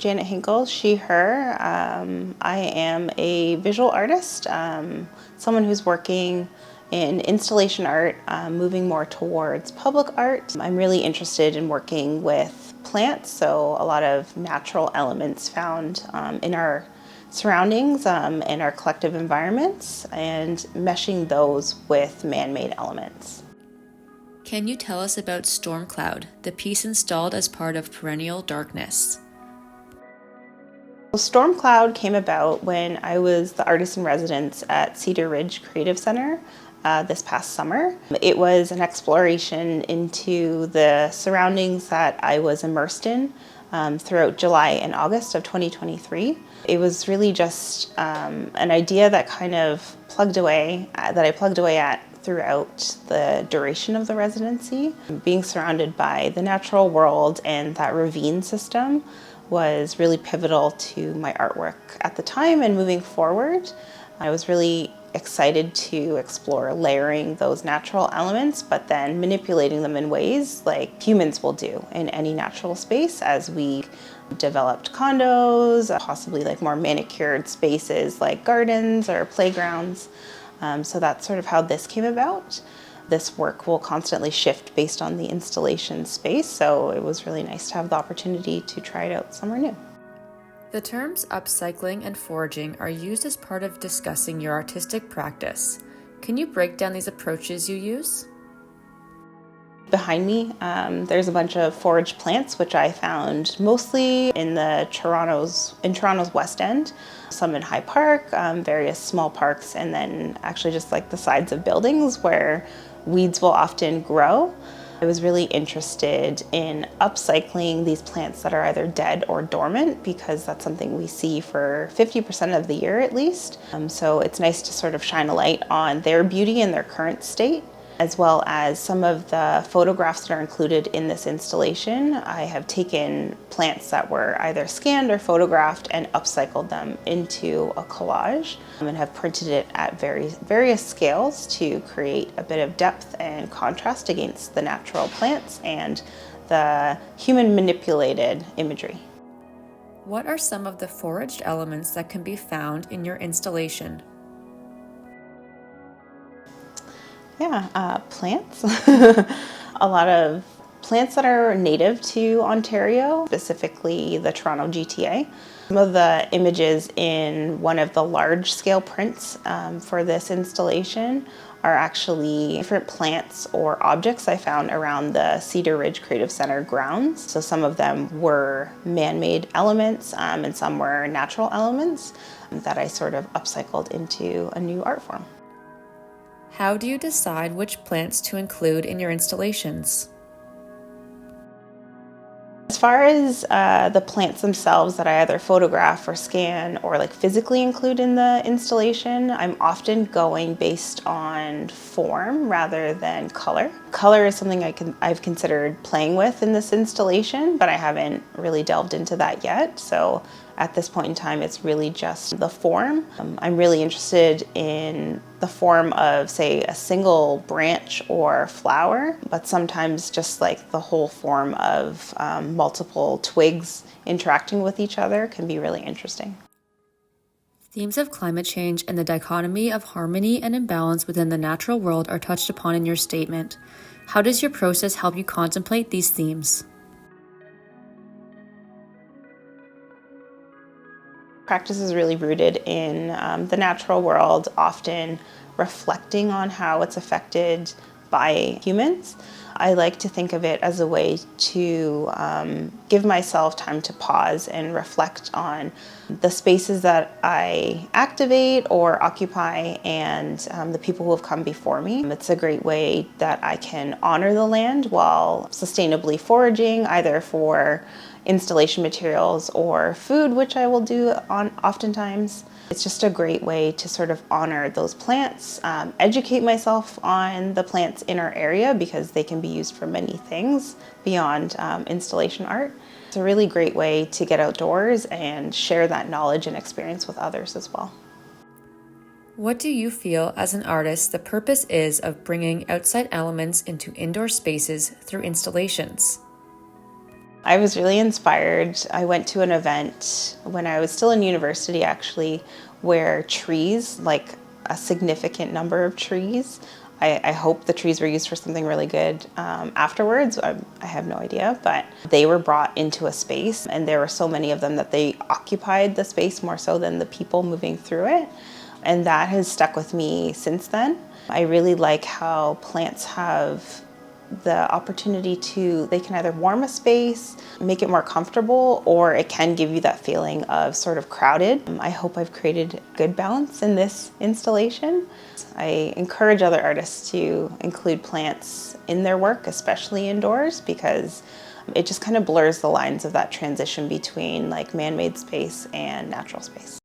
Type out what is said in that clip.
Janet Hinkle, she, her. I am a visual artist, someone who's working in installation art, moving more towards public art. I'm really interested in working with plants, so a lot of natural elements found in our surroundings and our collective environments, and meshing those with man-made elements. Can you tell us about Storm Cloud, the piece installed as part of Perennial Darkness? Storm Cloud came about when I was the artist in residence at Cedar Ridge Creative Center this past summer. It was an exploration into the surroundings that I was immersed in throughout July and August of 2023. It was really just an idea that kind of plugged away at throughout the duration of the residency. Being surrounded by the natural world and that ravine system was really pivotal to my artwork at the time and moving forward. I was really excited to explore layering those natural elements, but then manipulating them in ways like humans will do in any natural space as we developed condos, possibly like more manicured spaces like gardens or playgrounds. So that's sort of how this came about. This work will constantly shift based on the installation space, so it was really nice to have the opportunity to try it out somewhere new. The terms upcycling and foraging are used as part of discussing your artistic practice. Can you break down these approaches you use? Behind me, there's a bunch of foraged plants, which I found mostly in Toronto's West End, some in High Park, various small parks, and then actually just like the sides of buildings where weeds will often grow. I was really interested in upcycling these plants that are either dead or dormant, because that's something we see for 50% of the year at least. So it's nice to sort of shine a light on their beauty in their current state, as well as some of the photographs that are included in this installation. I have taken plants that were either scanned or photographed and upcycled them into a collage and have printed it at various scales to create a bit of depth and contrast against the natural plants and the human manipulated imagery. What are some of the foraged elements that can be found in your installation? Yeah, plants. A lot of plants that are native to Ontario, specifically the Toronto GTA. Some of the images in one of the large scale prints for this installation are actually different plants or objects I found around the Cedar Ridge Creative Center grounds. So some of them were man-made elements and some were natural elements that I sort of upcycled into a new art form. How do you decide which plants to include in your installations? As far as the plants themselves that I either photograph or scan or like physically include in the installation, I'm often going based on form rather than color. Color is something I've considered playing with in this installation, but I haven't really delved into that yet. So at this point in time, it's really just the form. I'm really interested in the form of, say, a single branch or flower, but sometimes just like the whole form of multiple twigs interacting with each other can be really interesting. Themes of climate change and the dichotomy of harmony and imbalance within the natural world are touched upon in your statement. How does your process help you contemplate these themes? Practice is really rooted in the natural world, often reflecting on how it's affected by humans. I like to think of it as a way to give myself time to pause and reflect on the spaces that I activate or occupy and the people who have come before me. It's a great way that I can honor the land while sustainably foraging, either for installation materials or food, which I will do oftentimes. It's just a great way to sort of honor those plants, educate myself on the plants in our area because they can be used for many things beyond installation art. It's a really great way to get outdoors and share that knowledge and experience with others as well. What do you feel as an artist the purpose is of bringing outside elements into indoor spaces through installations? I was really inspired. I went to an event when I was still in university actually, where trees, like a significant number of trees, I hope the trees were used for something really good afterwards. I have no idea, but they were brought into a space and there were so many of them that they occupied the space more so than the people moving through it. And that has stuck with me since then. I really like how plants have the opportunity to, they can either warm a space, make it more comfortable, or it can give you that feeling of sort of crowded. I hope I've created good balance in this installation. I encourage other artists to include plants in their work, especially indoors, because it just kind of blurs the lines of that transition between like man-made space and natural space.